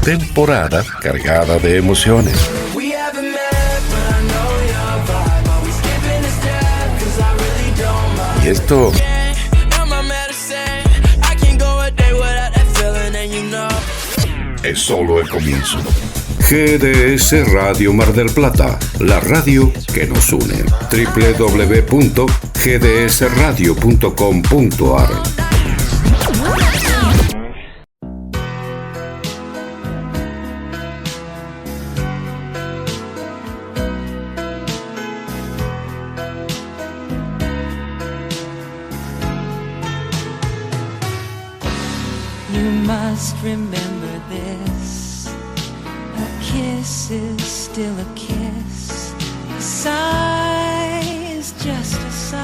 Temporada cargada de emociones. Y esto es solo el comienzo. GDS Radio Mar del Plata, la radio que nos une. www.gdsradio.com.ar. Remember this, a kiss is still a kiss, a sigh is just a sigh.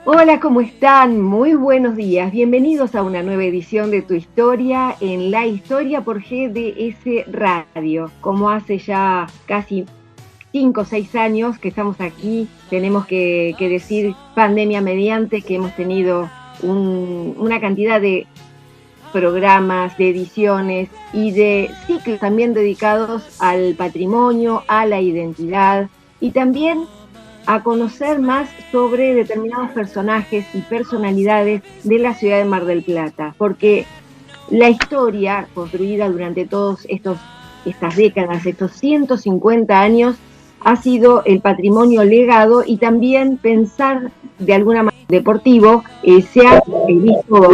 Hola, ¿cómo están? Muy buenos días, bienvenidos a una nueva edición de Tu Historia en La Historia por GDS Radio. Como hace ya casi 5 o 6 años que estamos aquí, tenemos que decir, pandemia mediante, que hemos tenido una cantidad de programas, de ediciones y de ciclos también dedicados al patrimonio, a la identidad y también a conocer más sobre determinados personajes y personalidades de la ciudad de Mar del Plata, porque la historia construida durante todas estas décadas, estos 150 años, ha sido el patrimonio legado y también pensar de alguna manera deportivo se ha visto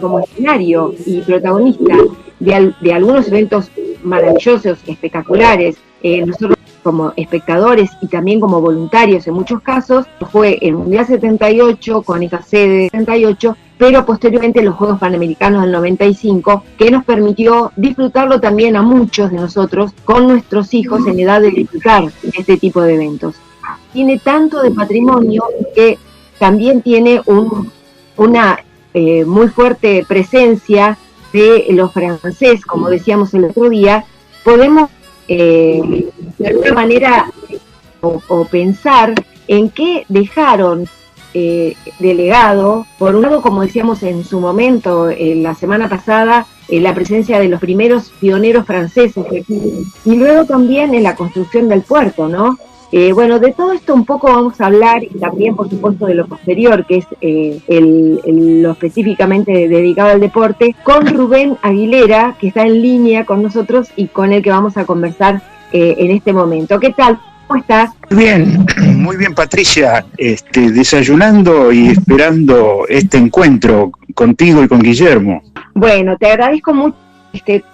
como escenario y protagonista de algunos eventos maravillosos, espectaculares. Nosotros como espectadores y también como voluntarios en muchos casos, fue el Mundial 78 con esa sede de 78, pero posteriormente los Juegos Panamericanos del 95, que nos permitió disfrutarlo también a muchos de nosotros con nuestros hijos en edad de disfrutar este tipo de eventos. Tiene tanto de patrimonio que también tiene una muy fuerte presencia de los franceses, como decíamos el otro día. Podemos de alguna manera o pensar en qué dejaron de legado. Por un lado, como decíamos en su momento, la semana pasada, la presencia de los primeros pioneros franceses aquí, y luego también en la construcción del puerto, ¿no? Bueno, de todo esto un poco vamos a hablar, y también por supuesto de lo posterior, que es lo específicamente dedicado al deporte, con Rubén Aguilera, que está en línea con nosotros y con el que vamos a conversar en este momento. ¿Qué tal? ¿Cómo estás? Muy bien, Patricia, desayunando y esperando este encuentro contigo y con Guillermo. Bueno, te agradezco mucho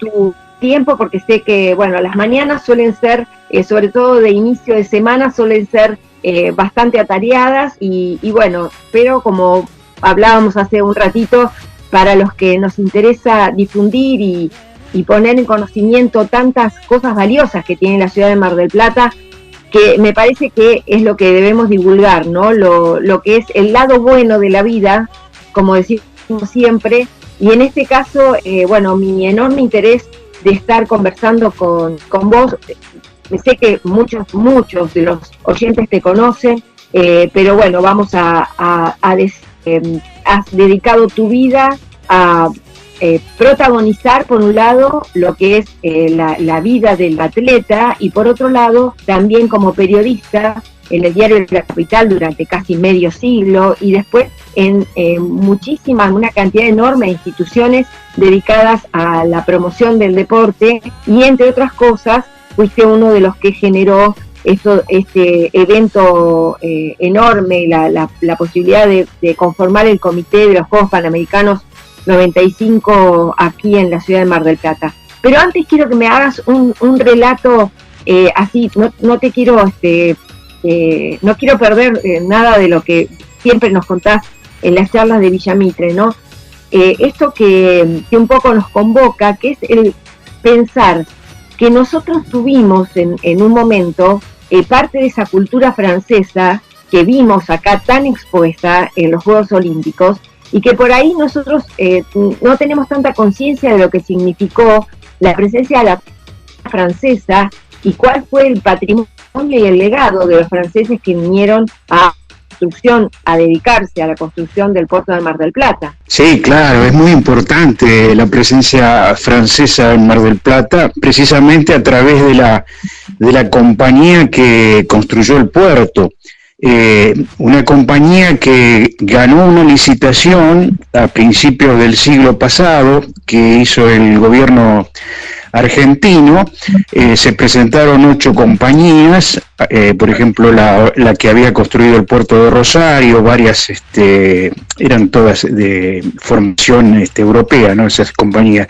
tu tiempo, porque sé que, bueno, las mañanas suelen ser, sobre todo de inicio de semana, suelen ser bastante atareadas y bueno, pero como hablábamos hace un ratito, para los que nos interesa difundir y poner en conocimiento tantas cosas valiosas que tiene la ciudad de Mar del Plata, que me parece que es lo que debemos divulgar, ¿no? Lo que es el lado bueno de la vida, como decimos siempre, y en este caso, bueno, mi enorme interés de estar conversando con vos. Sé que muchos de los oyentes te conocen, pero bueno, has dedicado tu vida a protagonizar, por un lado, lo que es la vida del atleta, y por otro lado, también como periodista en el diario de la Capital durante casi medio siglo, y después en una cantidad enorme de instituciones dedicadas a la promoción del deporte, y entre otras cosas fuiste uno de los que generó este evento enorme, la posibilidad de conformar el comité de los Juegos Panamericanos 95 aquí en la ciudad de Mar del Plata. Pero antes quiero que me hagas un relato así, no te quiero no quiero perder nada de lo que siempre nos contás en las charlas de Villamitre, ¿no? Esto que un poco nos convoca, que es el pensar que nosotros tuvimos en un momento parte de esa cultura francesa que vimos acá tan expuesta en los Juegos Olímpicos, y que por ahí nosotros no tenemos tanta conciencia de lo que significó la presencia de la francesa y cuál fue el patrimonio y el legado de los franceses que vinieron a construcción, a dedicarse a la construcción del puerto de Mar del Plata. Sí, claro, es muy importante la presencia francesa en Mar del Plata, precisamente a través de la compañía que construyó el puerto. Una compañía que ganó una licitación a principios del siglo pasado, que hizo el gobierno argentino. Se presentaron 8 compañías, por ejemplo la que había construido el puerto de Rosario, varias eran todas de formación europea, ¿no? Esas compañías.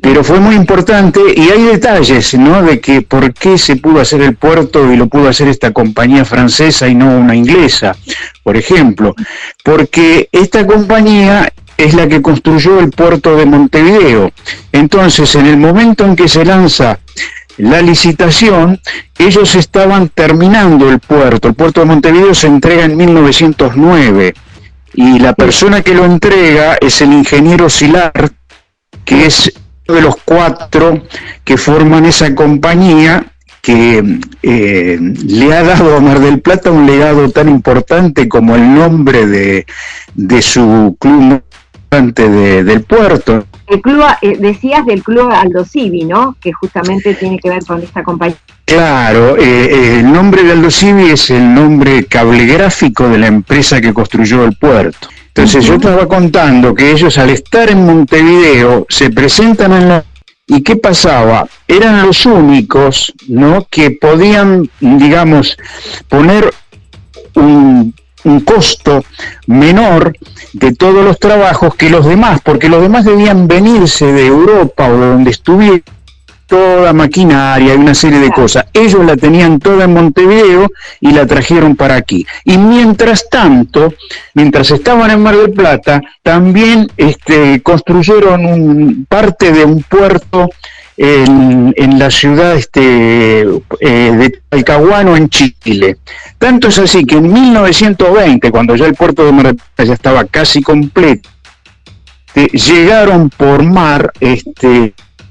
Pero fue muy importante, y hay detalles, ¿no?, de que por qué se pudo hacer el puerto y lo pudo hacer esta compañía francesa y no una inglesa, por ejemplo, porque esta compañía es la que construyó el puerto de Montevideo. Entonces, en el momento en que se lanza la licitación, ellos estaban terminando el puerto de Montevideo se entrega en 1909, y la persona que lo entrega es el ingeniero Silart, que es de los 4 que forman esa compañía, que le ha dado a Mar del Plata un legado tan importante como el nombre de su club del puerto. El club, decías del club Aldo Civi, ¿no?, que justamente tiene que ver con esta compañía. Claro, el nombre de Aldo Civi es el nombre cablegráfico de la empresa que construyó el puerto. Entonces yo estaba contando que ellos, al estar en Montevideo, se presentan en la... ¿Y qué pasaba? Eran los únicos, ¿no?, que podían, digamos, poner un costo menor de todos los trabajos que los demás, porque los demás debían venirse de Europa o de donde estuviera toda maquinaria y una serie de cosas. Ellos la tenían toda en Montevideo y la trajeron para aquí. Y mientras tanto, mientras estaban en Mar del Plata, también construyeron parte de un puerto en la ciudad de Talcahuano, en Chile. Tanto es así que en 1920, cuando ya el puerto de Mar del Plata ya estaba casi completo, llegaron por mar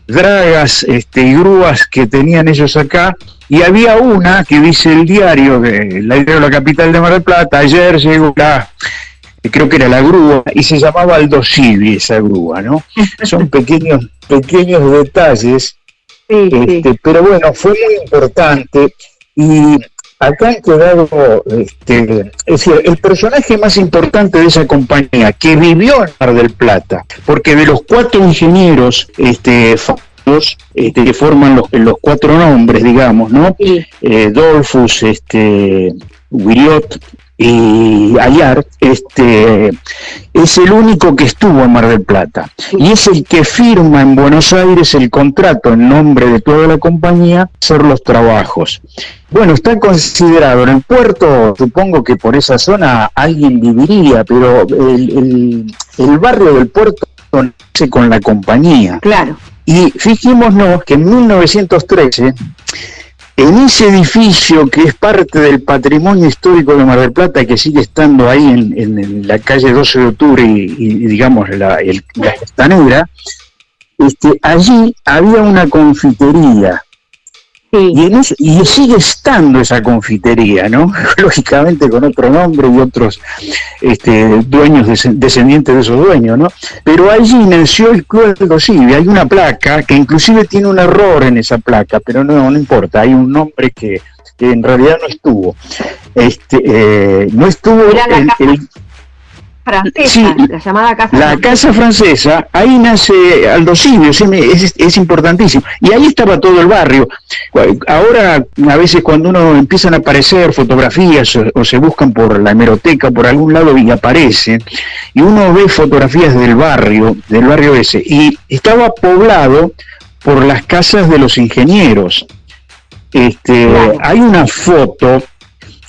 dragas y grúas que tenían ellos acá, y había una que dice el diario de la capital de Mar del Plata: ayer llegó creo que era la grúa, y se llamaba Aldo Civi esa grúa, ¿no? Son pequeños detalles, sí. Pero bueno, fue muy importante. Y acá han quedado, es decir, el personaje más importante de esa compañía, que vivió en Mar del Plata, porque de los 4 ingenieros que forman los 4 nombres, digamos, ¿no? Sí. Dollfuss, Wiriot y Ayar, es el único que estuvo en Mar del Plata, y es el que firma en Buenos Aires el contrato en nombre de toda la compañía hacer los trabajos. Bueno, está considerado en el puerto, supongo que por esa zona alguien viviría, pero el barrio del puerto nace con la compañía. Claro. Y fijémonos que en 1913, en ese edificio que es parte del patrimonio histórico de Mar del Plata, que sigue estando ahí en la calle 12 de octubre y digamos la Costanera, allí había una confitería. Sí. Y sigue estando esa confitería, ¿no? Lógicamente con otro nombre y otros dueños, descendientes de esos dueños, ¿no? Pero allí nació el Club Aldo Civi. Hay una placa que inclusive tiene un error en esa placa, pero no importa, hay un nombre que en realidad no estuvo. No estuvo francesa, sí, la llamada casa francesa. La casa francesa, ahí nace Aldo Civi, es importantísimo. Y ahí estaba todo el barrio. Ahora, a veces cuando uno empiezan a aparecer fotografías o se buscan por la hemeroteca, por algún lado, y aparecen, y uno ve fotografías del barrio ese, y estaba poblado por las casas de los ingenieros. Claro.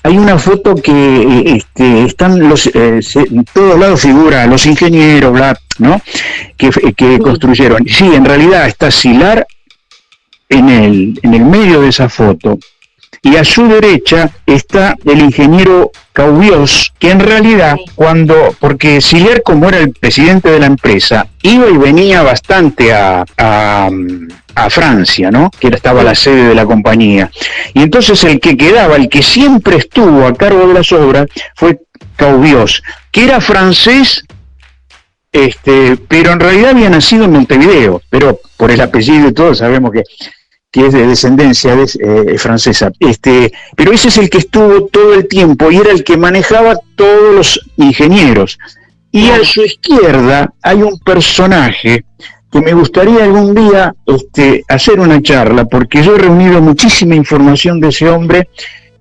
Hay una foto que están en todos lados figura los ingenieros, ¿no? que construyeron. Sí, en realidad está Silart en el medio de esa foto, y a su derecha está el ingeniero Caubios, que en realidad porque Silart, como era el presidente de la empresa, iba y venía bastante a Francia, ¿no? Que estaba la sede de la compañía. Y entonces el que siempre estuvo a cargo de las obras, fue Caubiós, que era francés, pero en realidad había nacido en Montevideo, pero por el apellido y todo sabemos que es de descendencia francesa. Pero ese es el que estuvo todo el tiempo y era el que manejaba todos los ingenieros. Y a su izquierda hay un personaje que me gustaría algún día hacer una charla, porque yo he reunido muchísima información de ese hombre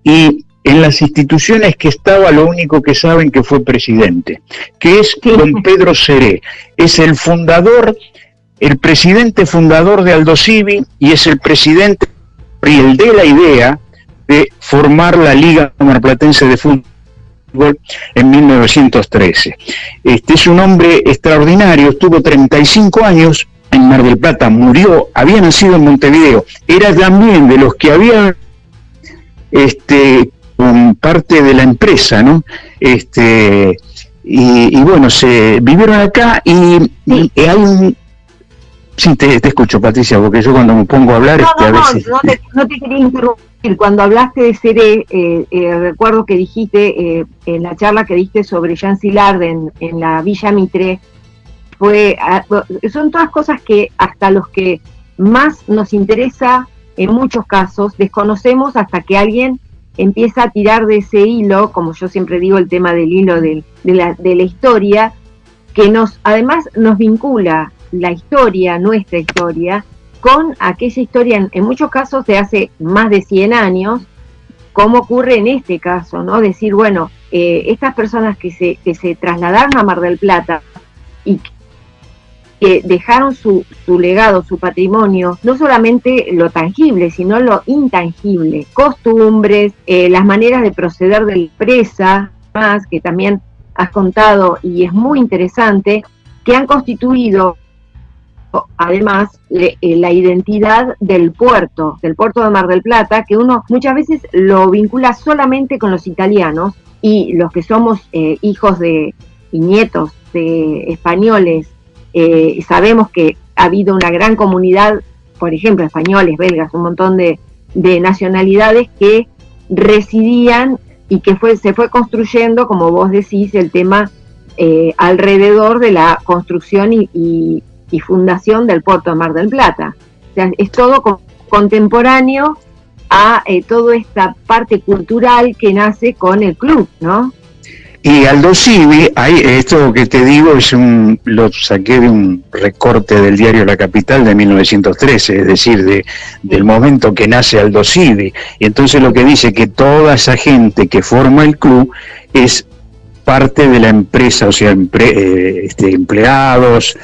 y en las instituciones que estaba lo único que saben que fue presidente, que es don Pedro Seré. Es el fundador, el presidente fundador de Aldosivi y es el presidente y el de la idea de formar la Liga Marplatense de Fútbol en 1913. Es un hombre extraordinario, estuvo 35 años en Mar del Plata, murió, había nacido en Montevideo, era también de los que habían con parte de la empresa, ¿no? Y bueno, se vivieron acá y hay un... Sí, te escucho, Patricia, porque yo cuando me pongo a hablar... a veces... No te quería interrumpir. Cuando hablaste de Seré, recuerdo que dijiste, en la charla que diste sobre Jean Szilard en la Villa Mitre, son todas cosas que hasta los que más nos interesa, en muchos casos, desconocemos hasta que alguien empieza a tirar de ese hilo, como yo siempre digo, el tema del hilo de la historia, que además nos vincula la historia, nuestra historia, con aquella historia, en muchos casos de hace más de 100 años, como ocurre en este caso, ¿no? Decir, bueno, estas personas que se trasladaron a Mar del Plata y que dejaron su legado, su patrimonio, no solamente lo tangible, sino lo intangible, costumbres, las maneras de proceder de la empresa, más que también has contado y es muy interesante, que han constituido además la identidad del puerto de Mar del Plata, que uno muchas veces lo vincula solamente con los italianos, y los que somos hijos y nietos de españoles, sabemos que ha habido una gran comunidad, por ejemplo, españoles, belgas, un montón de nacionalidades que residían y que se fue construyendo, como vos decís, el tema alrededor de la construcción y fundación del puerto de Mar del Plata. O sea, es todo contemporáneo a toda esta parte cultural que nace con el club, ¿no? Y Aldosivi, esto que te digo lo saqué de un recorte del diario La Capital de 1913, es decir, del momento que nace Aldosivi. Y entonces lo que dice que toda esa gente que forma el club es parte de la empresa, o sea, empleados,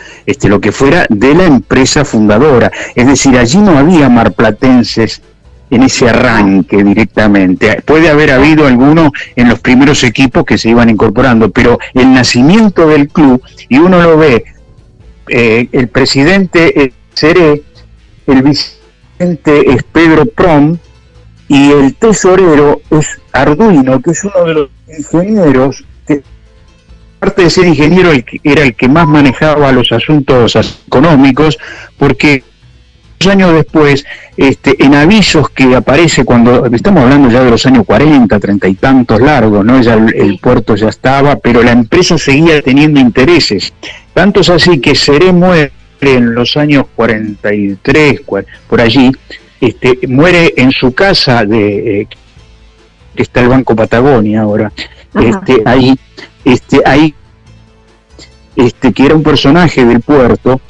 lo que fuera, de la empresa fundadora. Es decir, allí no había marplatenses en ese arranque directamente. Puede haber habido alguno en los primeros equipos que se iban incorporando, pero el nacimiento del club, y uno lo ve, el presidente es Seré, el vicepresidente es Pedro Prom, y el tesorero es Arduino, que es uno de los ingenieros que, aparte de ser ingeniero, era el que más manejaba los asuntos económicos, porque años después, en avisos que aparece cuando, estamos hablando ya de los años 40, 30 y tantos largos, ¿no? Ya el puerto ya estaba, pero la empresa seguía teniendo intereses. Tanto es así que Seré muere en los años 43, por allí, muere en su casa que está el Banco Patagonia ahora, ahí que era un personaje del puerto,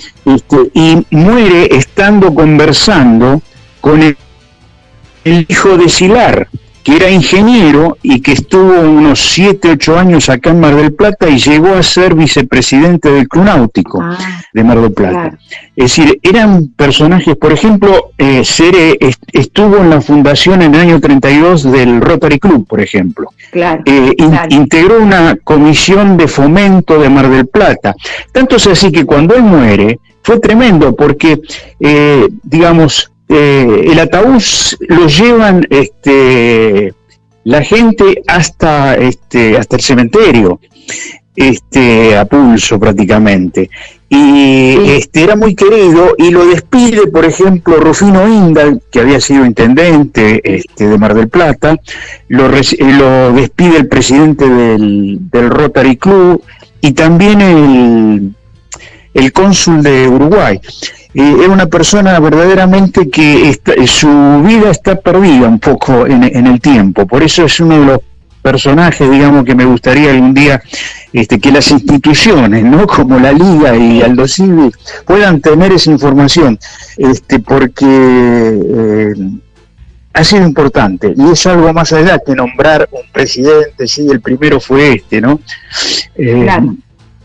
y muere estando conversando con el hijo de Szilard, que era ingeniero y que estuvo unos 7, 8 años acá en Mar del Plata y llegó a ser vicepresidente del Club Náutico de Mar del Plata. Claro. Es decir, eran personajes, por ejemplo, Seré estuvo en la fundación en el año 32 del Rotary Club, por ejemplo. Claro, integró una comisión de fomento de Mar del Plata. Tanto es así que cuando él muere, fue tremendo, porque, el ataúd lo llevan la gente hasta el cementerio, a pulso prácticamente. y era muy querido, y lo despide, por ejemplo, Rufino Indal, que había sido intendente de Mar del Plata, lo despide el presidente del Rotary Club, y también el cónsul de Uruguay. Era una persona verdaderamente que su vida está perdida un poco en el tiempo, por eso es uno de los personajes, digamos, que me gustaría algún día que las instituciones, ¿no?, como la Liga y Aldo Civi, puedan tener esa información, porque ha sido importante, y es algo más allá que nombrar un presidente. Sí, el primero fue ¿no? Claro.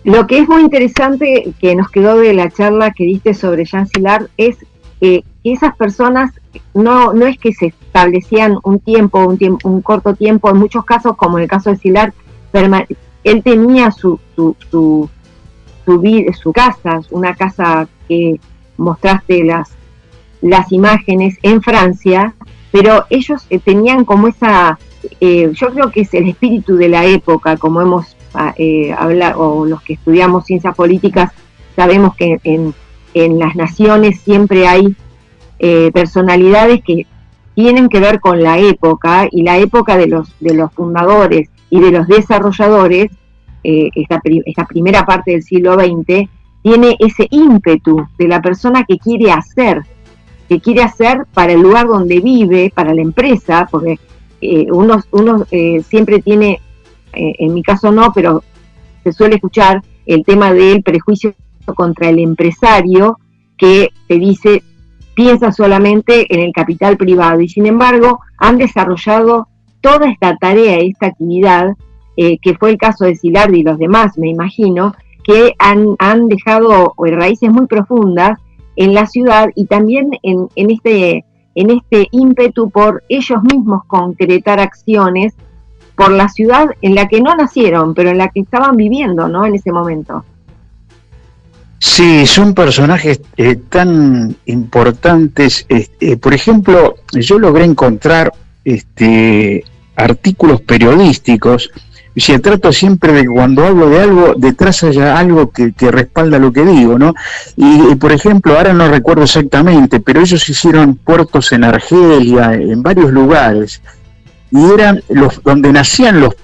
Lo que es muy interesante que nos quedó de la charla que diste sobre Jean Szilard es que esas personas no es que se establecían un corto tiempo, en muchos casos, como en el caso de Szilard, él tenía su vida, su casa, una casa que mostraste las imágenes en Francia, pero ellos tenían como esa, yo creo que es el espíritu de la época, como hemos hablado, o los que estudiamos ciencias políticas, sabemos que en las naciones siempre hay personalidades que tienen que ver con la época, y la época de los fundadores y de los desarrolladores, esta primera parte del siglo XX, tiene ese ímpetu de la persona que quiere hacer para el lugar donde vive, para la empresa, porque uno siempre tiene, en mi caso no, pero se suele escuchar el tema del prejuicio contra el empresario, que te dice, piensa solamente en el capital privado, y sin embargo han desarrollado toda esta tarea, esta actividad, que fue el caso de Szilard y los demás, me imagino, que han dejado raíces muy profundas en la ciudad, y también en este ímpetu por ellos mismos concretar acciones por la ciudad en la que no nacieron, pero en la que estaban viviendo, ¿no?, en ese momento. Sí, son personajes tan importantes. Por ejemplo, yo logré encontrar artículos periodísticos. Si trato siempre de que cuando hablo de algo, detrás haya algo que respalda lo que digo, ¿no? Y por ejemplo, ahora no recuerdo exactamente, pero ellos hicieron puertos en Argelia, en varios lugares, y eran donde nacían los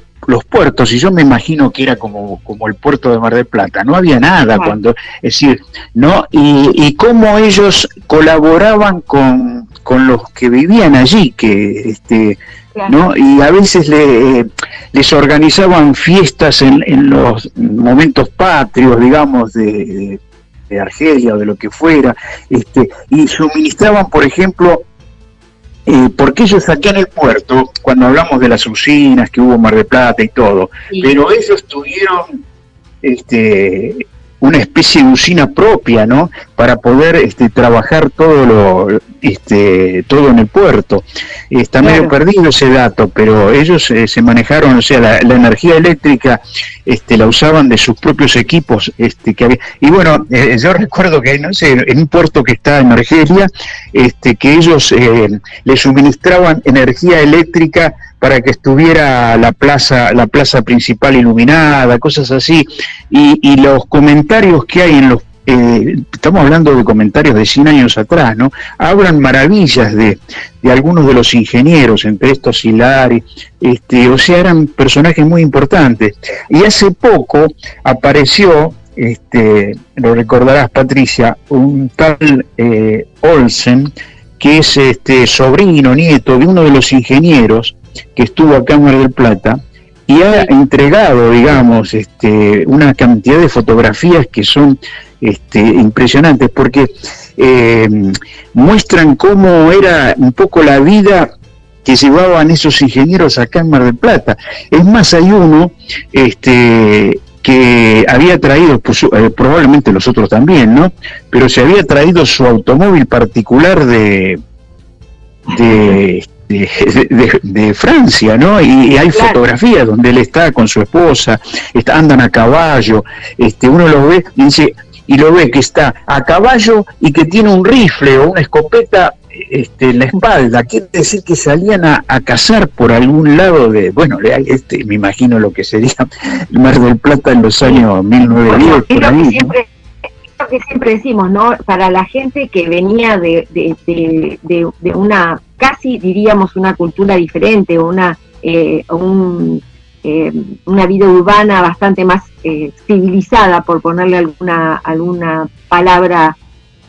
puertos, y yo me imagino que era como el puerto de Mar del Plata, no había nada cuando, es decir, ¿no? Y cómo ellos colaboraban con los que vivían allí, que ¿no? Y a veces les organizaban fiestas en los momentos patrios, digamos, de Argelia o de lo que fuera, y suministraban, por ejemplo, porque ellos aquí en el puerto, cuando hablamos de las usinas que hubo en Mar del Plata y todo, sí, pero ellos tuvieron una especie de usina propia, ¿no?, para poder trabajar todo en el puerto. Está claro, medio perdido ese dato, pero ellos se manejaron, o sea, la energía eléctrica la usaban de sus propios equipos que había. Y bueno, yo recuerdo que, no sé, en un puerto que está en Argelia, que ellos le suministraban energía eléctrica para que estuviera la plaza principal iluminada, cosas así, y los comentarios que hay en los estamos hablando de comentarios de 100 años atrás, ¿no?, hablan maravillas de algunos de los ingenieros, entre estos Szilard, o sea, eran personajes muy importantes. Y hace poco apareció, lo recordarás, Patricia, un tal Olsen, que es sobrino, nieto de uno de los ingenieros que estuvo acá en Mar del Plata, y ha entregado, digamos, una cantidad de fotografías que son impresionantes, porque muestran cómo era un poco la vida que llevaban esos ingenieros acá en Mar del Plata. Es más, hay uno que había traído, pues, probablemente los otros también, ¿no?, pero se había traído su automóvil particular de Francia, ¿no? Y hay fotografías donde él está con su esposa, andan a caballo, uno lo ve y lo ve que está a caballo y que tiene un rifle o una escopeta en la espalda. Quiere decir que salían a cazar por algún lado bueno, me imagino lo que sería Mar del Plata en los años 1910, por ahí, ¿no? lo que siempre decimos, ¿no? Para la gente que venía de una, casi diríamos una cultura diferente, o una vida urbana bastante más civilizada, por ponerle alguna palabra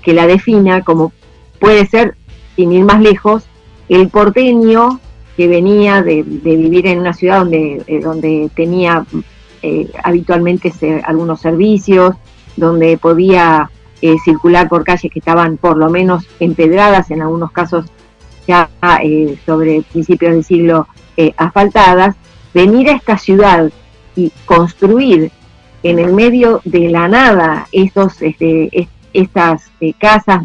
que la defina, como puede ser, sin ir más lejos, el porteño que venía de vivir en una ciudad donde tenía habitualmente algunos servicios, donde podía circular por calles que estaban por lo menos empedradas, en algunos casos ya sobre principios del siglo asfaltadas. Venir a esta ciudad y construir en el medio de la nada estas casas,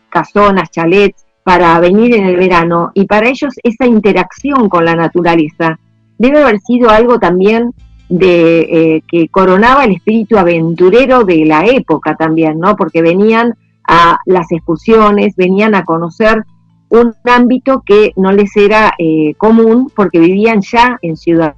casonas, chalets, para venir en el verano, y para ellos esa interacción con la naturaleza debe haber sido algo también que coronaba el espíritu aventurero de la época también, ¿no? Porque venían a las excursiones, venían a conocer un ámbito que no les era común, porque vivían ya en ciudades.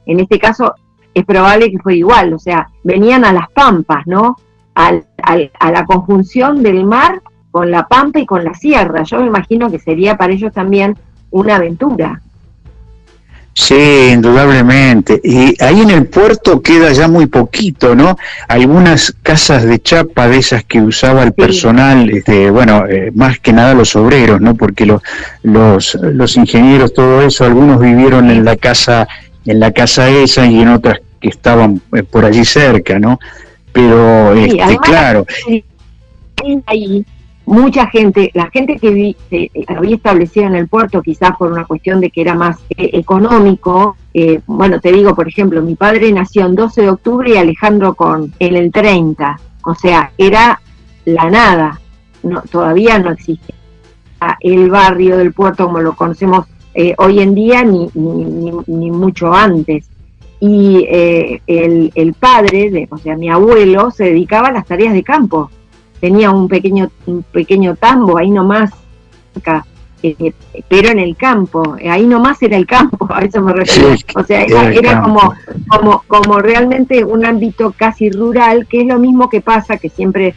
En este caso es probable que fuera igual, o sea, venían a las pampas, ¿no? A la conjunción del mar con la pampa y con la sierra. Yo me imagino que sería para ellos también una aventura. Sí, indudablemente. Y ahí en el puerto queda ya muy poquito, ¿no? Algunas casas de chapa de esas que usaba el personal, más que nada los obreros, ¿no? Porque los ingenieros, todo eso, algunos vivieron en la casa esa y en otras que estaban por allí cerca, ¿no? Pero, además, claro. Ahí mucha gente, la gente que había establecido en el puerto, quizás por una cuestión de que era más económico, te digo, por ejemplo, mi padre nació en 12 de octubre y Alejandro en el 30, o sea, era la nada, todavía no existía el barrio del puerto como lo conocemos hoy en día, ni mucho antes. Y el padre, mi abuelo, se dedicaba a las tareas de campo. Tenía un pequeño tambo ahí nomás, pero en el campo, ahí nomás era el campo, a eso me refiero. Sí, o sea, era como realmente un ámbito casi rural, que es lo mismo que pasa, que siempre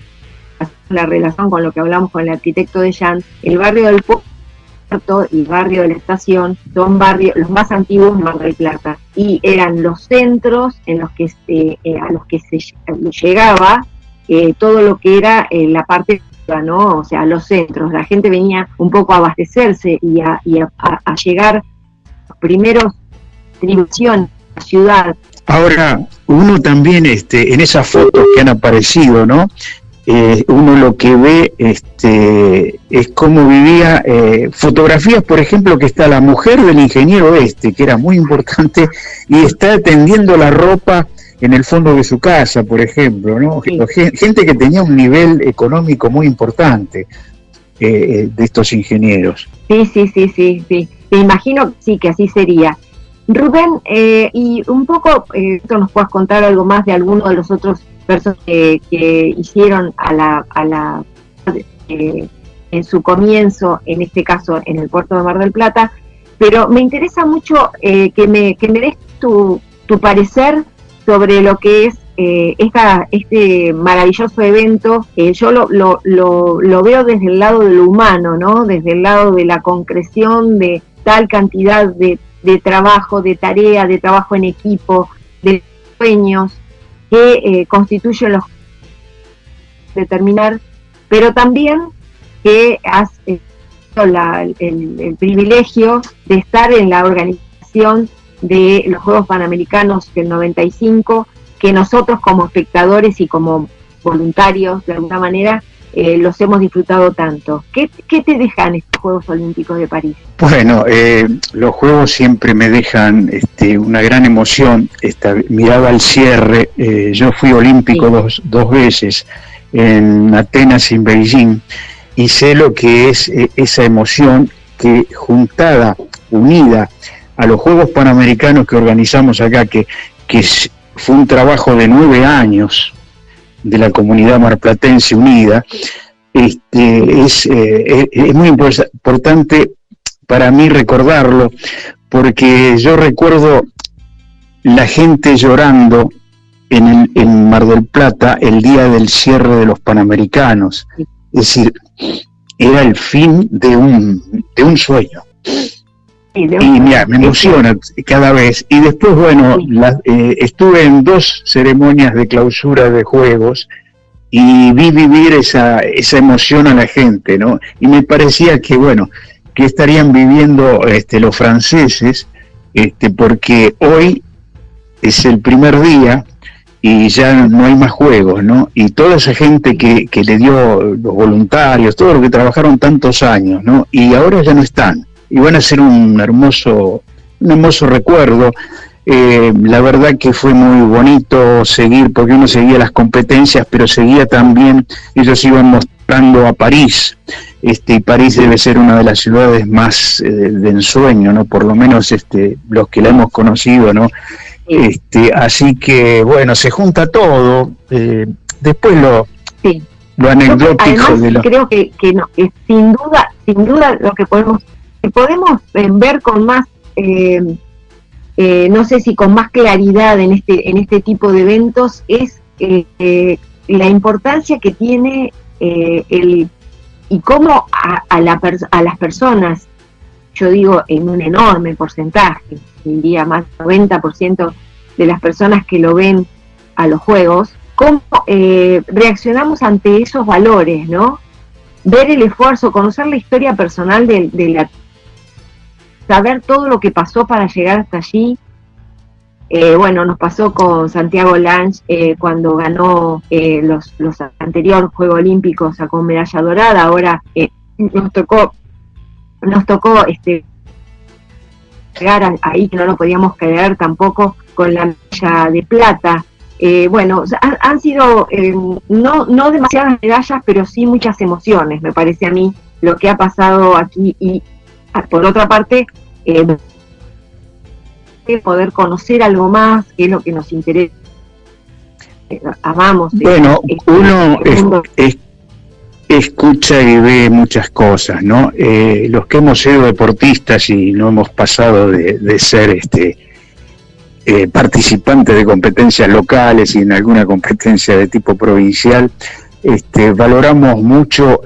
la relación con lo que hablamos con el arquitecto de Jan, el barrio del puerto y el barrio de la estación son barrios los más antiguos de Mar del Plata, y eran los centros en los que a los que se llegaba todo lo que era la parte, ¿no? O sea, los centros. La gente venía un poco a abastecerse y a llegar los primeros distribución a la ciudad. Ahora, uno también en esas fotos que han aparecido, ¿no? Uno lo que ve es cómo vivía, fotografías, por ejemplo, que está la mujer del ingeniero que era muy importante, y está tendiendo la ropa en el fondo de su casa, por ejemplo, ¿no? Sí. Gente que tenía un nivel económico muy importante, de estos ingenieros. Sí. Me imagino que así sería. Rubén, y un poco, tú nos puedas contar algo más de alguno de los otros personas que hicieron en su comienzo, en este caso en el puerto de Mar del Plata, pero me interesa mucho que me des tu parecer sobre lo que es este maravilloso evento. Yo lo veo desde el lado de lo humano, ¿no? Desde el lado de la concreción de tal cantidad de trabajo, de tarea, de trabajo en equipo, de sueños que constituyen los determinar, pero también que has el privilegio de estar en la organización de los Juegos Panamericanos del 95, que nosotros como espectadores y como voluntarios, de alguna manera, los hemos disfrutado tanto. ¿Qué te dejan estos Juegos Olímpicos de París? Bueno, los Juegos siempre me dejan una gran emoción. Miraba el cierre, yo fui olímpico dos veces, en Atenas y en Beijing, y sé lo que es esa emoción que unida a los Juegos Panamericanos que organizamos acá, que fue un trabajo de 9 años de la comunidad marplatense unida, es muy importante para mí recordarlo, porque yo recuerdo la gente llorando en Mar del Plata el día del cierre de los Panamericanos. Es decir, era el fin de un sueño. Y mira, me emociona cada vez. Y después, bueno, estuve en 2 ceremonias de clausura de Juegos y vi vivir esa emoción a la gente, ¿no? Y me parecía que, bueno, que estarían viviendo los franceses, porque hoy es el primer día y ya no hay más juegos, ¿no? Y toda esa gente que le dio, los voluntarios, todo lo que trabajaron tantos años, ¿no? Y ahora ya no están. Y van a ser un hermoso recuerdo. La verdad que fue muy bonito seguir, porque uno seguía las competencias, pero seguía también, ellos iban mostrando a París, y París debe ser una de las ciudades más de ensueño, ¿no? Por lo menos los que la hemos conocido, ¿no? Así que, bueno, se junta todo. Después lo anecdótico. Además, creo que no, sin duda lo que podemos ver con más, no sé si con más claridad en este tipo de eventos, es la importancia que tiene y cómo a las personas, yo digo en un enorme porcentaje, diría más del 90% de las personas que lo ven a los juegos, cómo reaccionamos ante esos valores, ¿no? Ver el esfuerzo, conocer la historia personal saber todo lo que pasó para llegar hasta allí. Bueno, nos pasó con Santiago Lange cuando ganó los anteriores Juegos Olímpicos, sacó medalla dorada. Ahora nos tocó llegar ahí, que no lo podíamos creer tampoco, con la medalla de plata. Bueno, han sido no demasiadas medallas, pero sí muchas emociones, me parece a mí, lo que ha pasado aquí. Y por otra parte, poder conocer algo más, que es lo que nos interesa. Amamos. Bueno, uno escucha y ve muchas cosas, ¿no? Los que hemos sido deportistas y no hemos pasado de ser participantes de competencias locales y en alguna competencia de tipo provincial, valoramos mucho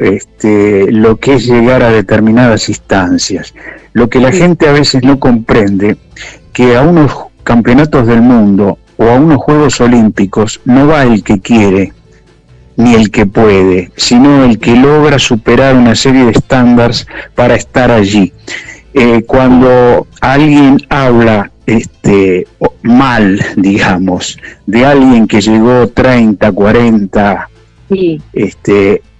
lo que es llegar a determinadas instancias. Lo que la gente a veces no comprende, que a unos campeonatos del mundo o a unos Juegos Olímpicos no va el que quiere ni el que puede, sino el que logra superar una serie de estándares para estar allí. Cuando alguien habla mal, digamos, de alguien que llegó 30, 40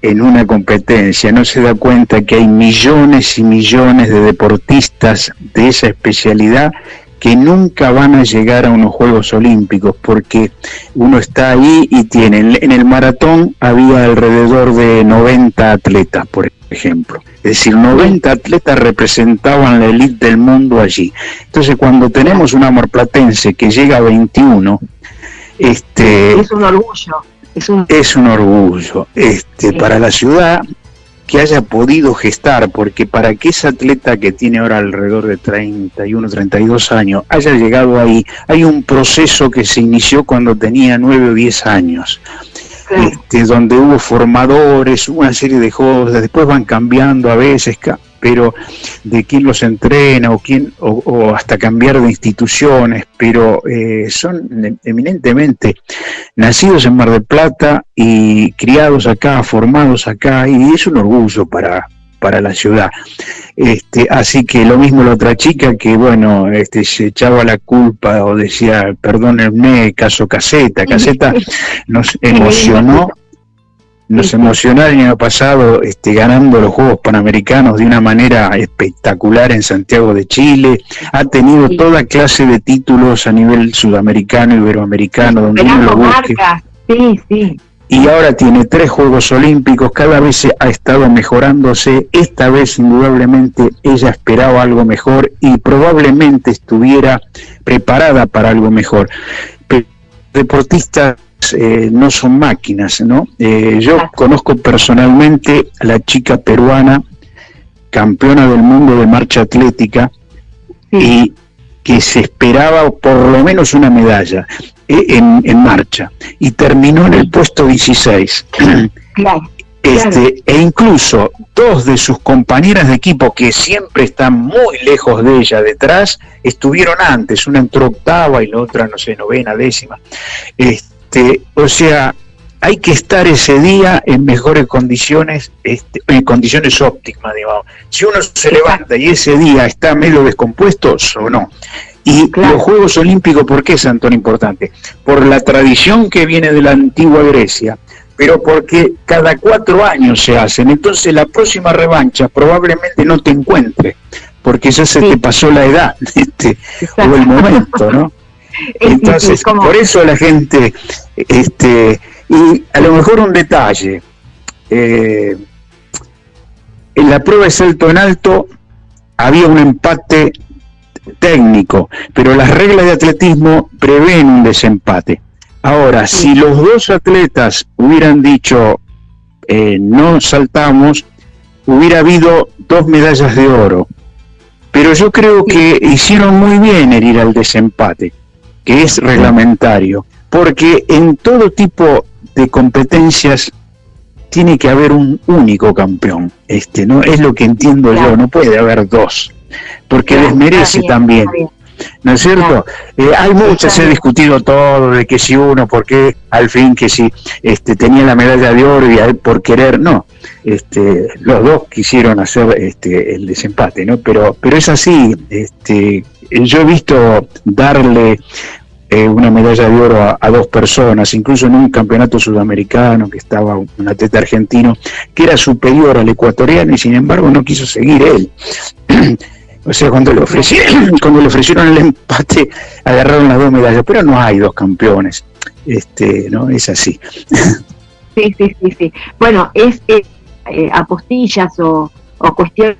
en una competencia, no se da cuenta que hay millones y millones de deportistas de esa especialidad que nunca van a llegar a unos Juegos Olímpicos, porque uno está ahí y tiene, en el maratón había alrededor de 90 atletas, por ejemplo, es decir, 90 atletas representaban la élite del mundo allí. Entonces, cuando tenemos una marplatense que llega a 21, es un orgullo. Es un orgullo para la ciudad que haya podido gestar, porque para que esa atleta que tiene ahora alrededor de 31, 32 años haya llegado ahí, hay un proceso que se inició cuando tenía 9 o 10 años, donde hubo formadores, una serie de cosas, después van cambiando a veces, pero de quién los entrena o hasta cambiar de instituciones, pero son eminentemente nacidos en Mar del Plata y criados acá, formados acá, y es un orgullo para la ciudad. Así que lo mismo la otra chica que, bueno, se echaba la culpa o decía, perdónenme, caso Caseta nos emocionó. Nos emocionó el año pasado ganando los Juegos Panamericanos de una manera espectacular en Santiago de Chile. Ha tenido toda clase de títulos a nivel sudamericano, iberoamericano, donde uno lo busque. Y ahora tiene 3 Juegos Olímpicos, cada vez ha estado mejorándose. Esta vez indudablemente ella esperaba algo mejor y probablemente estuviera preparada para algo mejor. Pero deportistas no son máquinas, ¿no? Yo conozco personalmente a la chica peruana, campeona del mundo de marcha atlética, y que se esperaba por lo menos una medalla. en marcha y terminó en el puesto 16. Claro. E incluso dos de sus compañeras de equipo, que siempre están muy lejos de ella detrás, estuvieron antes, una entró octava y la otra, no sé, novena, décima. O sea, hay que estar ese día en mejores condiciones, en condiciones óptimas, digamos. Si uno se levanta y ese día está medio descompuesto, o no. Y los Juegos Olímpicos, ¿por qué son tan importantes? Por la tradición que viene de la antigua Grecia, pero porque cada 4 años se hacen. Entonces la próxima revancha probablemente no te encuentre, porque ya se te pasó la edad, o el momento, ¿no? Entonces, por eso la gente, y a lo mejor un detalle, en la prueba de salto en alto había un empate técnico, pero las reglas de atletismo prevén un desempate. Ahora, si los dos atletas hubieran dicho no saltamos, hubiera habido 2 medallas de oro. Pero yo creo que hicieron muy bien en ir al desempate, que es reglamentario, porque en todo tipo de competencias tiene que haber un único campeón. No es lo que entiendo yo, no puede haber 2, porque desmerece también. ¿No es cierto? Hay mucho, se ha discutido todo, de que si uno, porque al fin que si tenía la medalla de oro y por querer, no. Los dos quisieron hacer el desempate, ¿no? Pero es así. Yo he visto darle una medalla de oro a 2 personas, incluso en un campeonato sudamericano que estaba un atleta argentino que era superior al ecuatoriano y sin embargo no quiso seguir él. O sea, cuando le ofrecieron el empate, agarraron las 2 medallas, pero no hay 2 campeones, no es así. Sí. Bueno, es apostillas o cuestiones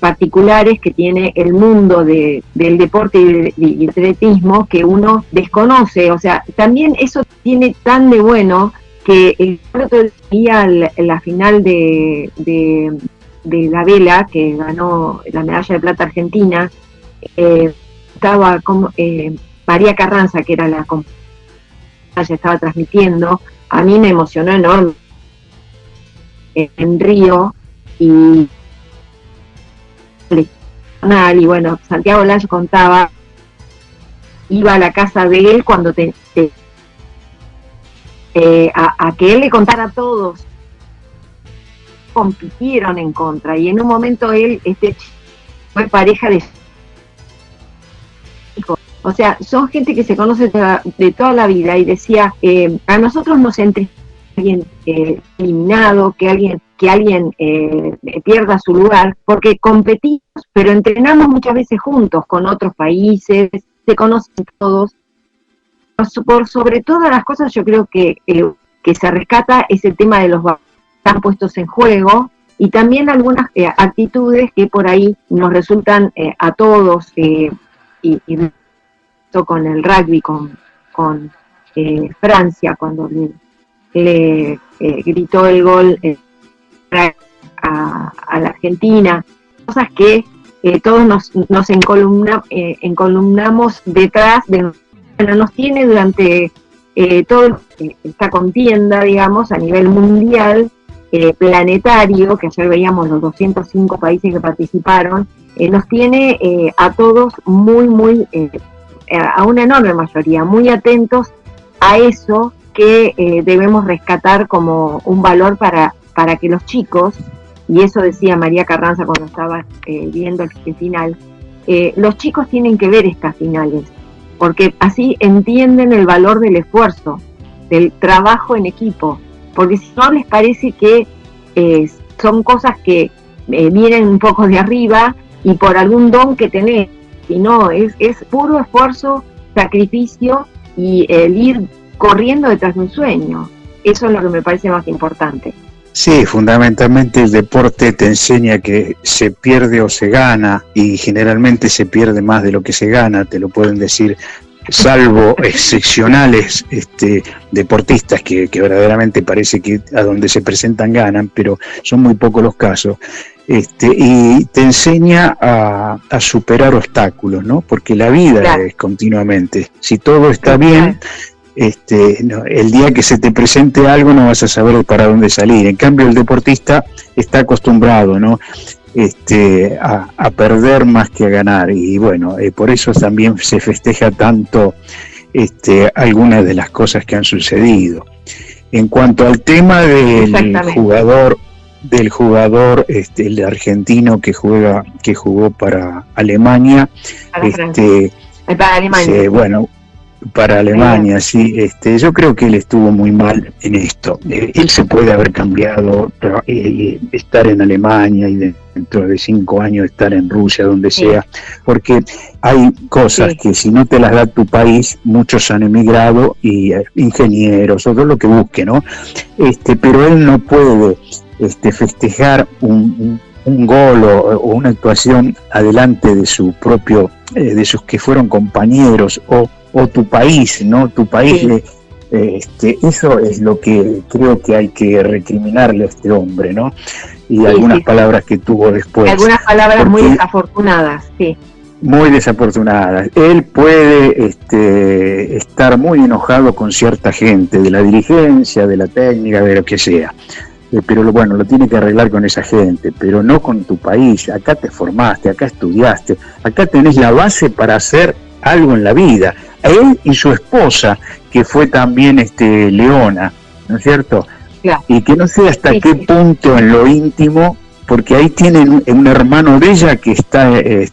particulares que tiene el mundo del deporte y el atletismo que uno desconoce. O sea, también eso tiene tan de bueno que el otro día la final de la vela, que ganó la medalla de plata argentina, estaba como María Carranza, que era la compañera, estaba transmitiendo. A mí me emocionó enorme en Río, y bueno, Santiago Lange contaba, iba a la casa de él cuando a que él le contara a todos, compitieron en contra, y en un momento él fue pareja de hijos. O sea, son gente que se conoce de toda la vida, y decía, a nosotros nos entristece alguien eliminado, que alguien pierda su lugar, porque competimos, pero entrenamos muchas veces juntos con otros países, se conocen todos. Por sobre todas las cosas, yo creo que se rescata ese tema de los valores que están puestos en juego, y también algunas actitudes que por ahí nos resultan a todos, y con el rugby, con Francia, cuando le gritó el gol a la Argentina, cosas que todos nos encolumnamos detrás de, bueno, nos tiene durante toda esta contienda, digamos, a nivel mundial, planetario, que ayer veíamos los 205 países que participaron, nos tiene a todos muy, a una enorme mayoría, muy atentos a eso que debemos rescatar como un valor para que los chicos, y eso decía María Carranza cuando estaba viendo el final, los chicos tienen que ver estas finales, porque así entienden el valor del esfuerzo, del trabajo en equipo, porque si no les parece que son cosas que vienen un poco de arriba y por algún don que tenés, y no, es puro esfuerzo, sacrificio y el ir corriendo detrás de un sueño. Eso es lo que me parece más importante. Sí, fundamentalmente el deporte te enseña que se pierde o se gana, y generalmente se pierde más de lo que se gana, te lo pueden decir salvo excepcionales deportistas que verdaderamente parece que a donde se presentan ganan, pero son muy pocos los casos, y te enseña a superar obstáculos, ¿no? Porque la vida es continuamente, si todo está bien, el día que se te presente algo no vas a saber para dónde salir. En cambio el deportista está acostumbrado, ¿no? A perder más que a ganar, y bueno, por eso también se festeja tanto algunas de las cosas que han sucedido. En cuanto al tema del jugador, el argentino que jugó para Alemania, para Alemania. Bueno, para Alemania, sí, yo creo que él estuvo muy mal en esto. Él se puede haber cambiado, estar en Alemania y dentro de 5 años estar en Rusia, donde sea, porque hay cosas que si no te las da tu país, muchos han emigrado, y ingenieros, o todo lo que busque, ¿no? Pero él no puede festejar un gol o una actuación adelante de su propio, de sus que fueron compañeros, o tu país, ¿no? Tu país, eso es lo que creo que hay que recriminarle a este hombre, ¿no? Y algunas palabras que tuvo después. Algunas palabras muy desafortunadas, sí. Muy desafortunadas. Él puede estar muy enojado con cierta gente, de la dirigencia, de la técnica, de lo que sea. Pero bueno, lo tiene que arreglar con esa gente, pero no con tu país. Acá te formaste, acá estudiaste, acá tenés la base para hacer algo en la vida. A él y su esposa, que fue también Leona, ¿no es cierto? Claro. Y que no sé hasta qué punto en lo íntimo, porque ahí tienen un hermano de ella que está en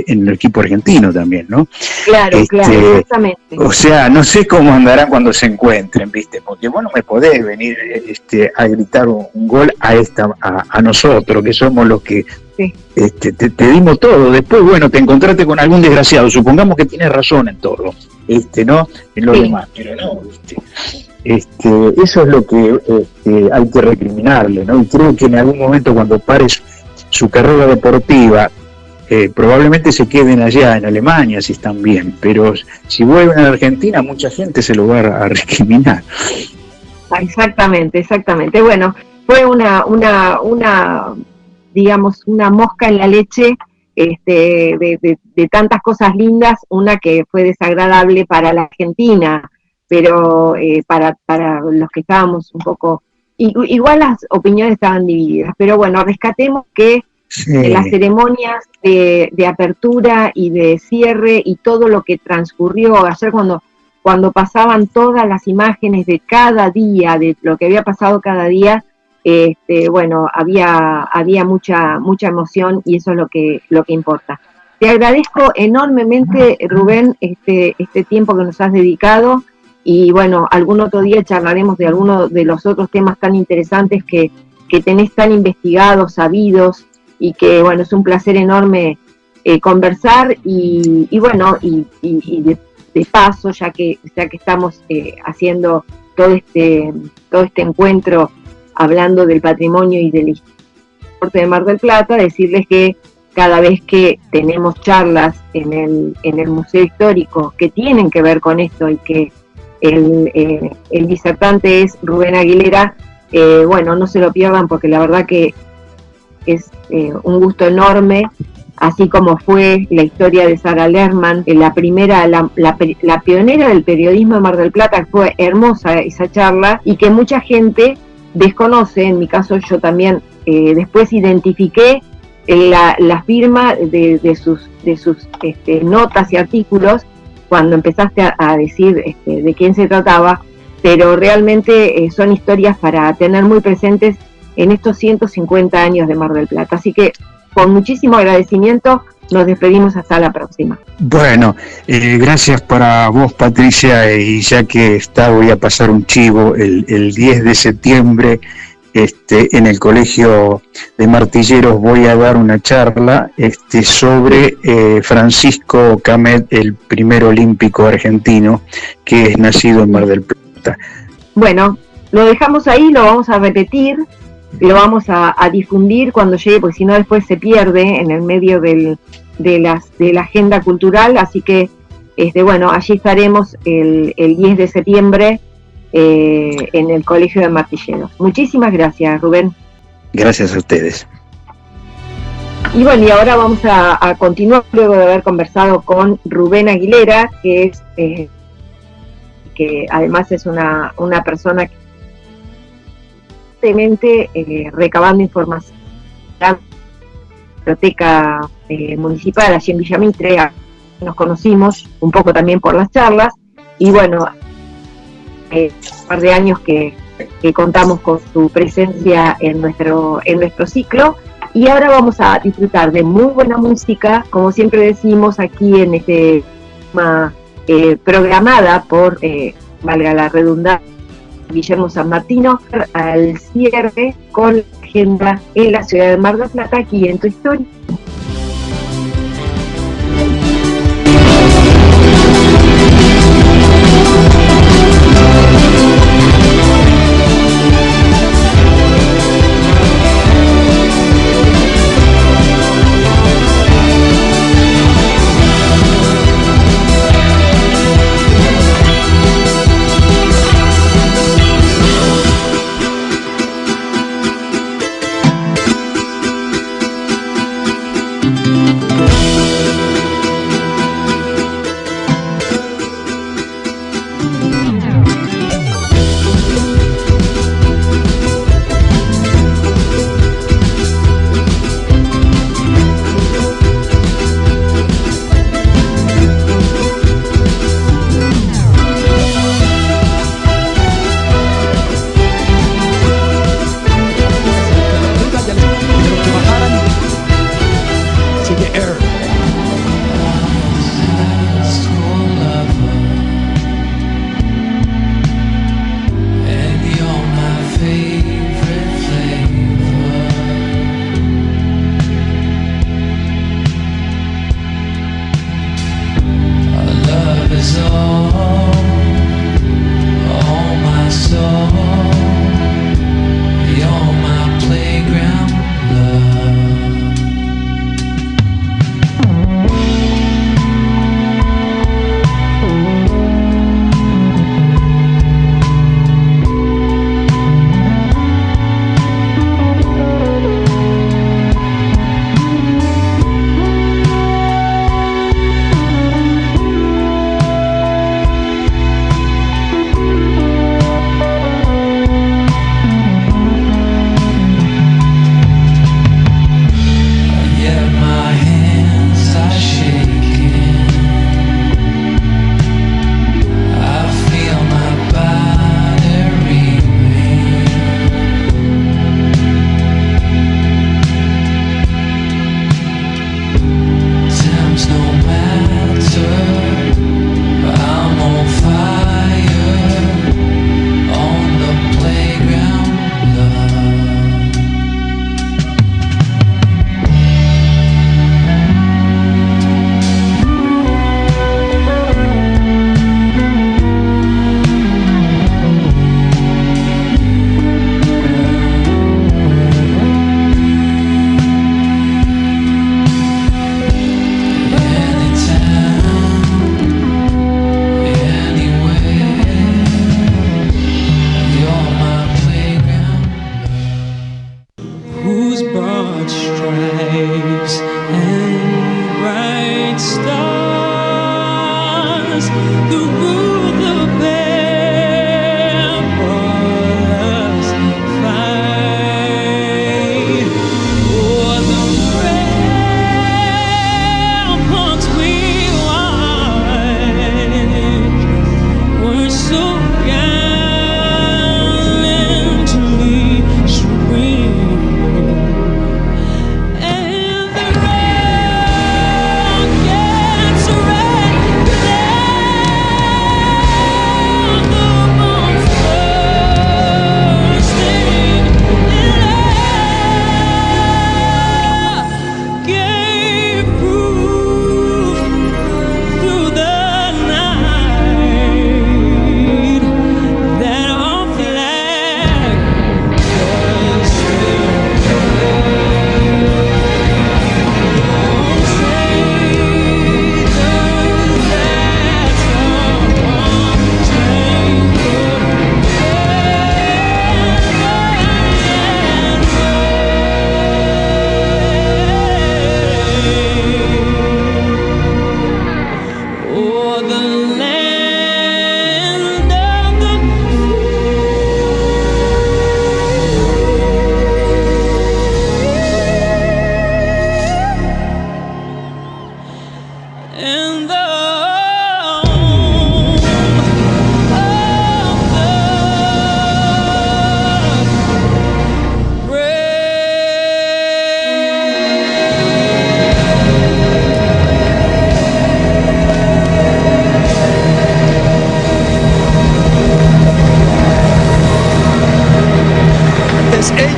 el equipo argentino también, ¿no? Claro, exactamente. O sea, no sé cómo andarán cuando se encuentren, ¿viste? Porque vos no me podés venir a gritar un gol a nosotros, que somos los que te dimos todo. Después, bueno, te encontraste con algún desgraciado, supongamos que tienes razón en todo, ¿no? En lo demás, pero no, eso es lo que hay que recriminarle, ¿no? Y creo que en algún momento, cuando pare su carrera deportiva, probablemente se queden allá en Alemania si están bien, pero si vuelven a Argentina, mucha gente se lo va a recriminar. Exactamente. Bueno, fue una digamos, una mosca en la leche de tantas cosas lindas, una que fue desagradable para la Argentina, pero para los que estábamos un poco, igual las opiniones estaban divididas, pero bueno, rescatemos que las ceremonias de apertura y de cierre y todo lo que transcurrió ayer cuando pasaban todas las imágenes de cada día, de lo que había pasado cada día, bueno, había mucha emoción, y eso es lo que importa. Te agradezco enormemente, Rubén, este tiempo que nos has dedicado, y bueno, algún otro día charlaremos de alguno de los otros temas tan interesantes que tenés tan investigados, sabidos, y que bueno, es un placer enorme conversar, y bueno, y de paso, ya que estamos haciendo todo este encuentro hablando del patrimonio y del deporte de Mar del Plata, decirles que cada vez que tenemos charlas en el Museo Histórico que tienen que ver con esto, y que el disertante es Rubén Aguilera, bueno, no se lo pierdan, porque la verdad que es un gusto enorme, así como fue la historia de Sara Lerman, la pionera del periodismo de Mar del Plata. Fue hermosa esa charla, y que mucha gente desconoce. En mi caso, yo también después identifiqué la firma de sus notas y artículos cuando empezaste a decir de quién se trataba, pero realmente son historias para tener muy presentes en estos 150 años de Mar del Plata. Así que, con muchísimo agradecimiento, nos despedimos hasta la próxima. Bueno, gracias para vos, Patricia, y ya que voy a pasar un chivo. El 10 de septiembre en el Colegio de Martilleros voy a dar una charla sobre Francisco Camet, el primer olímpico argentino que es nacido en Mar del Plata. Bueno, lo dejamos ahí, lo vamos a repetir, lo vamos a difundir cuando llegue, porque si no después se pierde en el medio de la agenda cultural. Así que bueno, allí estaremos el 10 de septiembre en el Colegio de Martilleros. Muchísimas gracias, Rubén. Gracias a ustedes. Y bueno, y ahora vamos a continuar luego de haber conversado con Rubén Aguilera, que además es una persona que constantemente recabando información de la biblioteca municipal allí en Villa Mitre. Nos conocimos un poco también por las charlas, y bueno, un par de años que contamos con su presencia en nuestro ciclo. Y ahora vamos a disfrutar de muy buena música, como siempre decimos aquí en este programa, programada por, valga la redundancia, Guillermo San Martino, al cierre con la agenda en la ciudad de Mar del Plata, aquí en Tu Historia.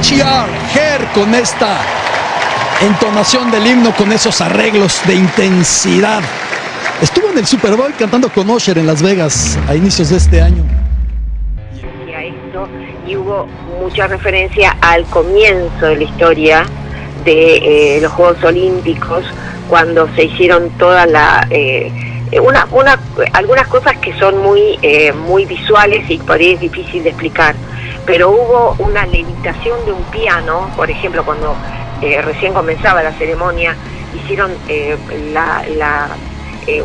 HER, Her, con esta entonación del himno, con esos arreglos de intensidad. Estuvo en el Super Bowl cantando con Usher en Las Vegas a inicios de este año. Y hubo mucha referencia al comienzo de la historia de los Juegos Olímpicos, cuando se hicieron todas algunas cosas que son muy visuales y por ahí es difícil de explicar, pero hubo una levitación de un piano, por ejemplo, cuando recién comenzaba la ceremonia, hicieron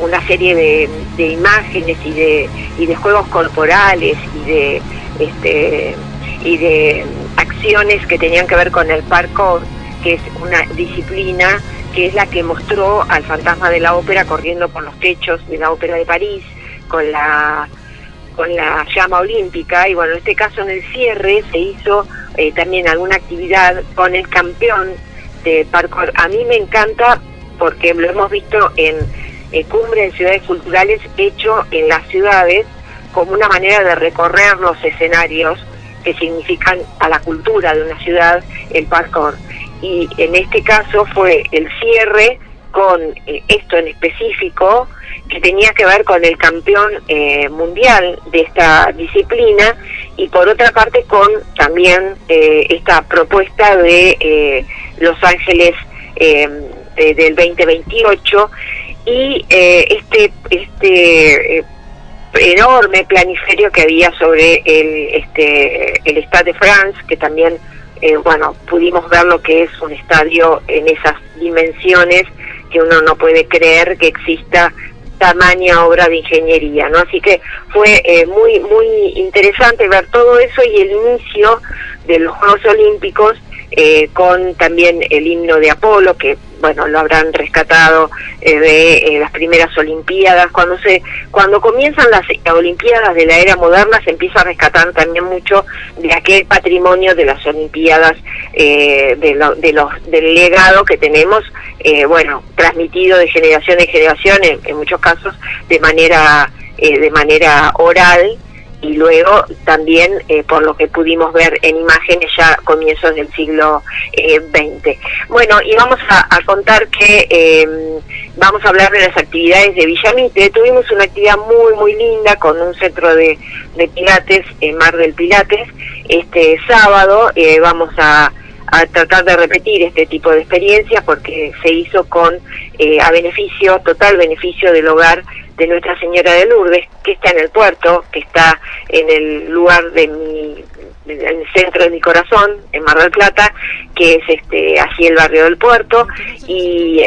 una serie de imágenes y de juegos corporales y de acciones que tenían que ver con el parkour, que es una disciplina que es la que mostró al fantasma de la ópera corriendo por los techos de la Ópera de París con la llama olímpica. Y bueno, en este caso, en el cierre se hizo también alguna actividad con el campeón de parkour. A mí me encanta porque lo hemos visto en cumbre de ciudades culturales, hecho en las ciudades como una manera de recorrer los escenarios que significan a la cultura de una ciudad el parkour. Y en este caso fue el cierre con esto en específico, que tenía que ver con el campeón mundial de esta disciplina, y por otra parte con también esta propuesta de Los Ángeles del 2028, y este enorme planiferio que había sobre el Stade de France, que también pudimos ver lo que es un estadio en esas dimensiones, que uno no puede creer que exista tamaña obra de ingeniería, ¿no? Así que fue muy interesante ver todo eso, y el inicio de los Juegos Olímpicos con también el himno de Apolo, que lo habrán rescatado de las primeras Olimpiadas. Cuando comienzan las Olimpiadas de la era moderna, se empieza a rescatar también mucho de aquel patrimonio de las Olimpiadas, del legado que tenemos, transmitido de generación en generación, en muchos casos de manera oral, y luego también por lo que pudimos ver en imágenes ya comienzos del siglo XX. Bueno, y vamos a contar que vamos a hablar de las actividades de Villa Mitre. Tuvimos una actividad muy linda con un centro de Pilates en Mar del Pilates. Este sábado vamos a tratar de repetir este tipo de experiencias, porque se hizo con total beneficio del hogar de Nuestra Señora de Lourdes, que está en el puerto, que está en el lugar en el centro de mi corazón, en Mar del Plata, que es así el barrio del puerto. Y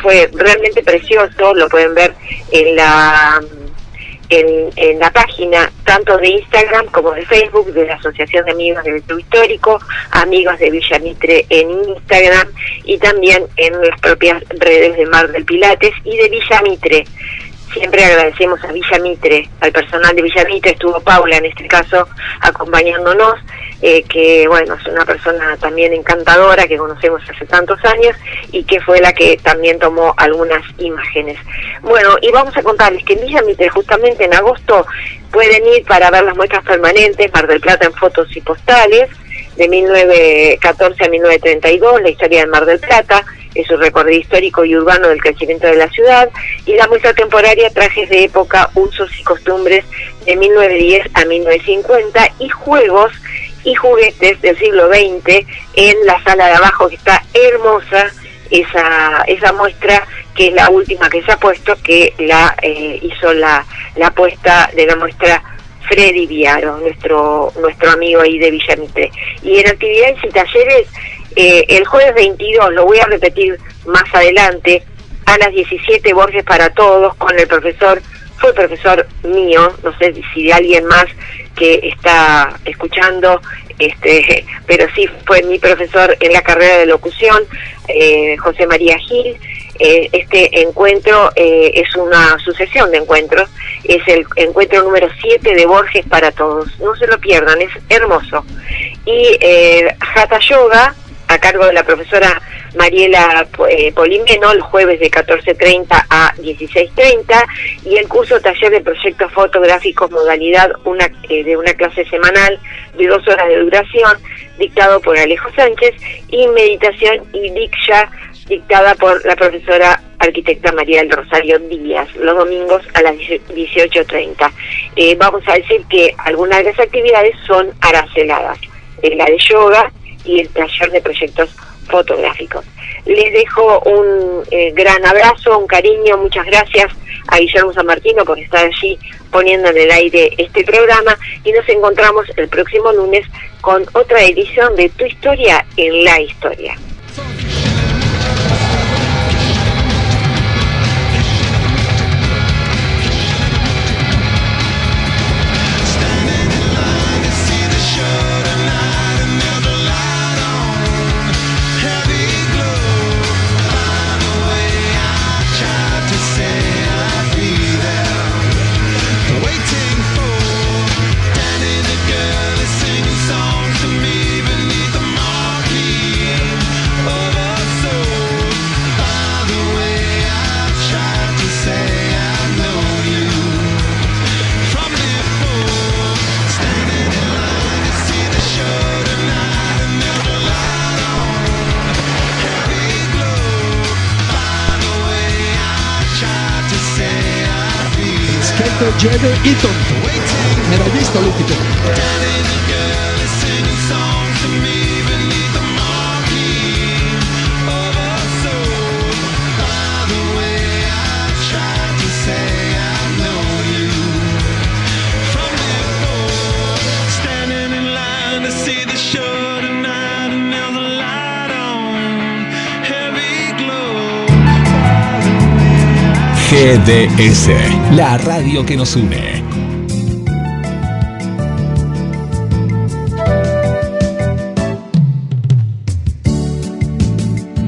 fue realmente precioso. Lo pueden ver en la página tanto de Instagram como de Facebook de la Asociación de Amigos del Centro Histórico, Amigos de Villa Mitre en Instagram, y también en las propias redes de Mar del Pilates y de Villa Mitre. Siempre agradecemos a Villa Mitre, al personal de Villa Mitre. Estuvo Paula en este caso acompañándonos, que es una persona también encantadora, que conocemos hace tantos años, y que fue la que también tomó algunas imágenes. Bueno, y vamos a contarles que en Villa Mitre, justamente en agosto, pueden ir para ver las muestras permanentes Mar del Plata en fotos y postales, de 1914 a 1932, la historia de Mar del Plata. Es un recorrido histórico y urbano del crecimiento de la ciudad, y la muestra temporaria Trajes de época, usos y costumbres, de 1910 a 1950, y juegos y juguetes del siglo XX en la sala de abajo, que está hermosa esa muestra, que es la última que se ha puesto, que la hizo la puesta de la muestra Freddy Viaro, nuestro amigo ahí de Villa Mitre. Y en actividades y talleres, el jueves 22, lo voy a repetir más adelante, a las 17, Borges para Todos, con el profesor, fue profesor mío, no sé si de alguien más que está escuchando, pero sí fue mi profesor en la carrera de locución, José María Gil. Este encuentro es una sucesión de encuentros, es el encuentro número 7 de Borges para Todos, no se lo pierdan, es hermoso. Y Hatha Yoga, a cargo de la profesora Mariela Polimeno, el jueves de 14:30 a 16:30, y el curso taller de proyectos fotográficos modalidad de una clase semanal de 2 horas de duración, dictado por Alejo Sánchez, y meditación y diksha, dictada por la profesora arquitecta María del Rosario Díaz, los domingos a las 18:30. Vamos a decir que algunas de las actividades son aranceladas, la de yoga y el taller de proyectos fotográficos. Les dejo un gran abrazo, un cariño, muchas gracias a Guillermo San Martino por estar allí poniendo en el aire este programa, y nos encontramos el próximo lunes con otra edición de Tu Historia en la Historia. Jagger Eaton, medallista olímpico. GDS, la radio que nos une.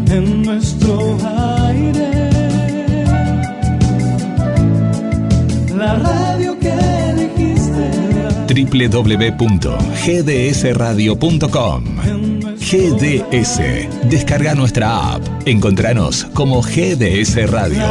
En nuestro aire, la radio que elegiste. www.gdsradio.com. GDS. Descarga nuestra app. Encontranos como GDS Radio.